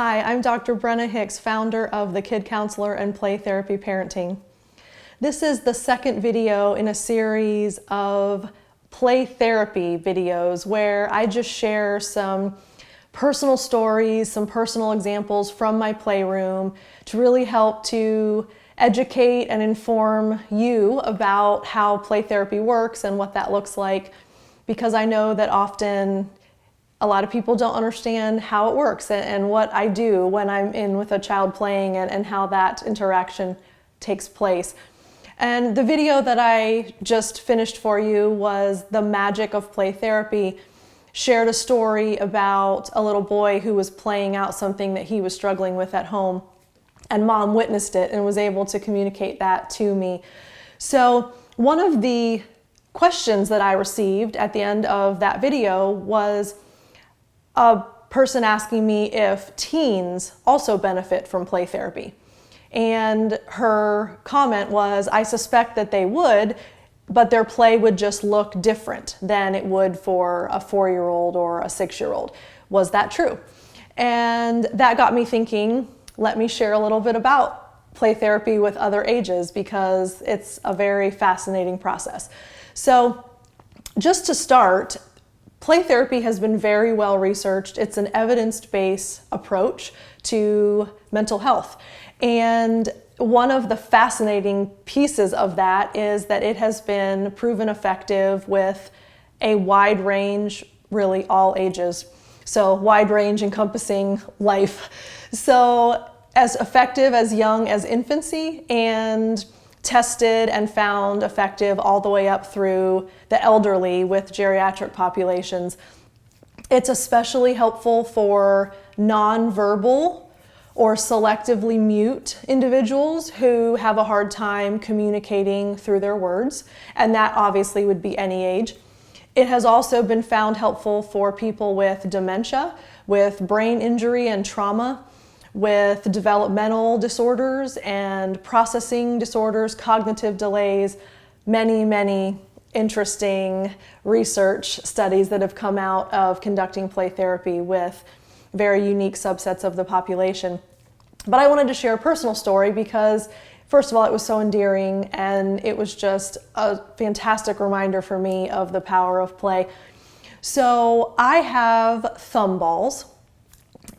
Hi, I'm Dr. Brenna Hicks, founder of the Kid Counselor and Play Therapy Parenting. This is the second video in a series of play therapy videos where I just share some personal stories, some personal examples from my playroom to really help to educate and inform you about how play therapy works and what that looks like, because I know that often a lot of people don't understand how it works and what I do when I'm in with a child playing and how that interaction takes place. And the video that I just finished for you was The Magic of Play Therapy. Shared a story about a little boy who was playing out something that he was struggling with at home, and mom witnessed it and was able to communicate that to me. So one of the questions that I received at the end of that video was a person asking me if teens also benefit from play therapy. And her comment was, I suspect that they would, but their play would just look different than it would for a 4-year-old or a 6-year-old. Was that true? And that got me thinking, let me share a little bit about play therapy with other ages, because it's a very fascinating process. So just to start, play therapy has been very well researched. It's an evidence-based approach to mental health. And one of the fascinating pieces of that is that it has been proven effective with a wide range, really all ages. So wide range encompassing life. So as effective as young as infancy, and tested and found effective all the way up through the elderly with geriatric populations. It's especially helpful for nonverbal or selectively mute individuals who have a hard time communicating through their words, and that obviously would be any age. It has also been found helpful for people with dementia, with brain injury and trauma, with developmental disorders and processing disorders, cognitive delays, many interesting research studies that have come out of conducting play therapy with very unique subsets of the population. But I wanted to share a personal story because, first of all, it was so endearing, and it was just a fantastic reminder for me of the power of play. So I have thumb balls,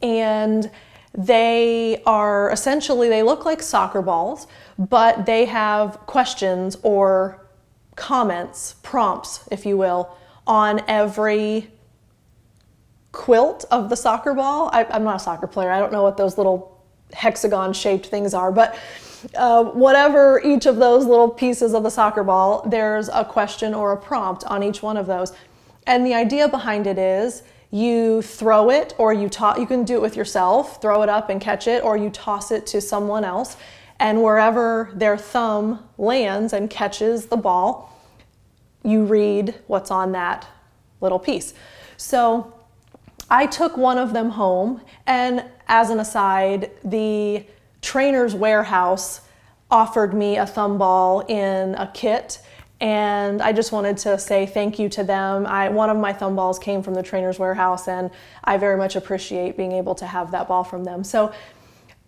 and they are essentially, they look like soccer balls, but they have questions or comments, prompts, if you will, on every quilt of the soccer ball. I'm not a soccer player. I don't know what those little hexagon shaped things are, but whatever each of those little pieces of the soccer ball, there's a question or a prompt on each one of those. And the idea behind it is you throw it, or you can do it with yourself, throw it up and catch it, or you toss it to someone else, and wherever their thumb lands and catches the ball, you read what's on that little piece. So I took one of them home, and as an aside, the Trainer's Warehouse offered me a thumb ball in a kit, and I just wanted to say thank you to them. One of my thumb balls came from the Trainer's Warehouse, and I very much appreciate being able to have that ball from them. So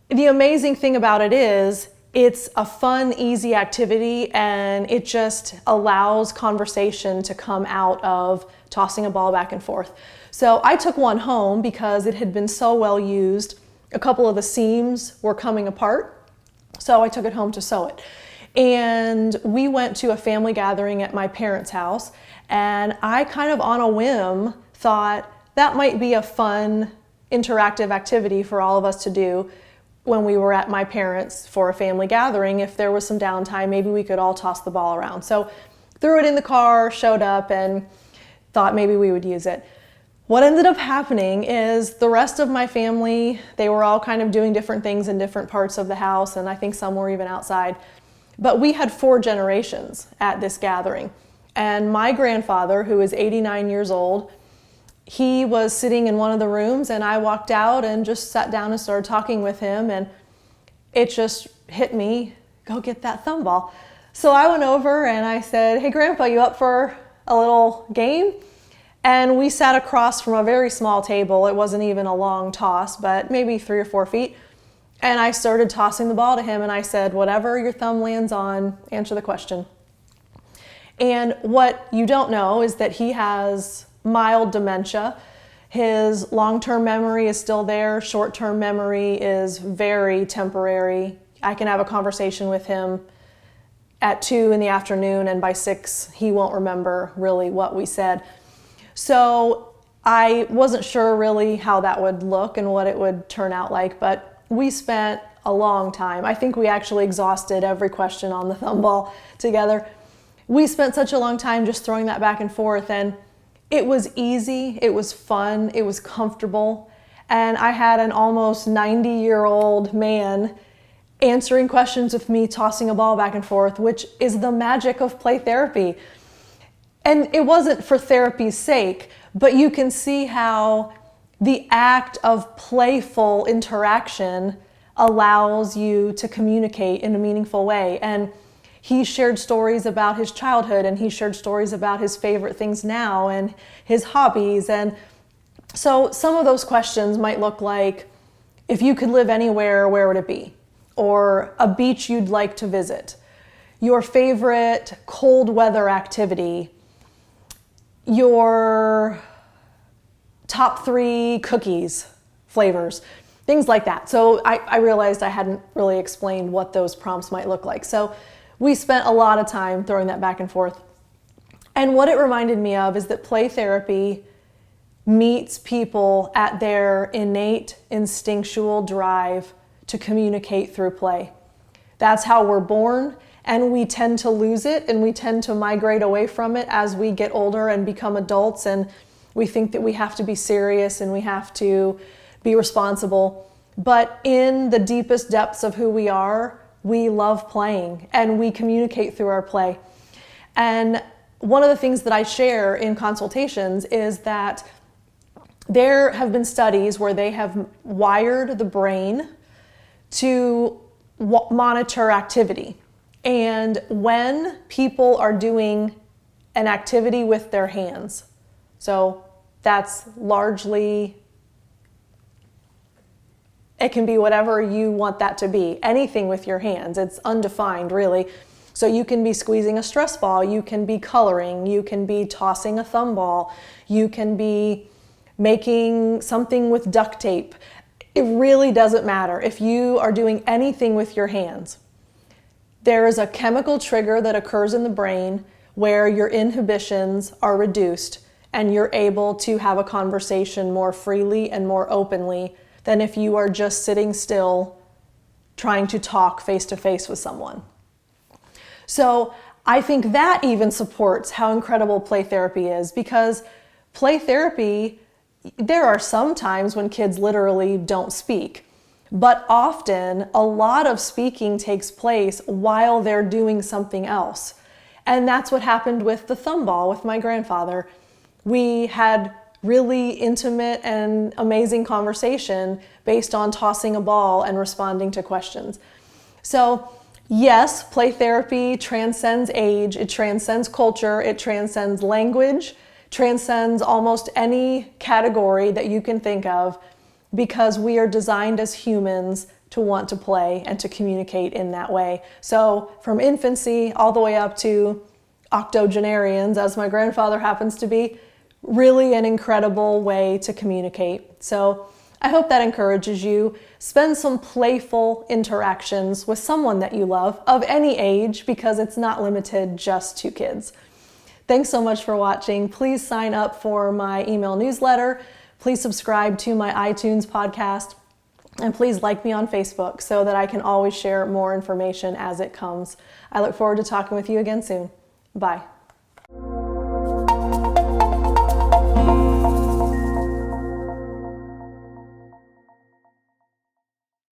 the amazing thing about it is it's a fun, easy activity, and it just allows conversation to come out of tossing a ball back and forth. So I took one home because it had been so well used. A couple of the seams were coming apart, so I took it home to sew it. And we went to a family gathering at my parents' house, and I kind of on a whim thought that might be a fun interactive activity for all of us to do when we were at my parents' for a family gathering. If there was some downtime, maybe we could all toss the ball around. So threw it in the car, showed up, and thought maybe we would use it. What ended up happening is the rest of my family, they were all kind of doing different things in different parts of the house, and I think some were even outside. But we had 4 generations at this gathering. And my grandfather, who is 89 years old, he was sitting in one of the rooms, and I walked out and just sat down and started talking with him, and it just hit me, go get that thumb ball. So I went over and I said, hey Grandpa, you up for a little game? And we sat across from a very small table. It wasn't even a long toss, but maybe 3 or 4 feet. And I started tossing the ball to him and I said, whatever your thumb lands on, answer the question. And what you don't know is that he has mild dementia. His long-term memory is still there. Short-term memory is very temporary. I can have a conversation with him at 2 in the afternoon and by 6 he won't remember really what we said. So I wasn't sure really how that would look and what it would turn out like, but we spent a long time. I think we actually exhausted every question on the thumb ball together. We spent such a long time just throwing that back and forth, and it was easy, it was fun, it was comfortable, and I had an almost 90-year-old man answering questions with me, tossing a ball back and forth, which is the magic of play therapy. And it wasn't for therapy's sake, but you can see how the act of playful interaction allows you to communicate in a meaningful way. And he shared stories about his childhood, and he shared stories about his favorite things now and his hobbies. And so some of those questions might look like, if you could live anywhere, where would it be? Or a beach you'd like to visit, your favorite cold weather activity, your top 3 cookies flavors, things like that. So I realized I hadn't really explained what those prompts might look like. So we spent a lot of time throwing that back and forth. And what it reminded me of is that play therapy meets people at their innate instinctual drive to communicate through play. That's how we're born, and we tend to lose it and we tend to migrate away from it as we get older and become adults, and we think that we have to be serious and we have to be responsible. But in the deepest depths of who we are, we love playing and we communicate through our play. And one of the things that I share in consultations is that there have been studies where they have wired the brain to monitor activity. And when people are doing an activity with their hands, so that's largely, it can be whatever you want that to be, anything with your hands. It's undefined, really. So you can be squeezing a stress ball, you can be coloring, you can be tossing a thumb ball, you can be making something with duct tape. It really doesn't matter. If you are doing anything with your hands, there is a chemical trigger that occurs in the brain where your inhibitions are reduced and you're able to have a conversation more freely and more openly than if you are just sitting still trying to talk face to face with someone. So I think that even supports how incredible play therapy is, because play therapy, there are some times when kids literally don't speak, but often a lot of speaking takes place while they're doing something else. And that's what happened with the thumb ball with my grandfather. We had really intimate and amazing conversation based on tossing a ball and responding to questions. So yes, play therapy transcends age, it transcends culture, it transcends language, transcends almost any category that you can think of, because we are designed as humans to want to play and to communicate in that way. So from infancy all the way up to octogenarians, as my grandfather happens to be, really an incredible way to communicate. So I hope that encourages you. Spend some playful interactions with someone that you love of any age, because it's not limited just to kids. Thanks so much for watching. Please sign up for my email newsletter. Please subscribe to my iTunes podcast. And please like me on Facebook so that I can always share more information as it comes. I look forward to talking with you again soon. Bye.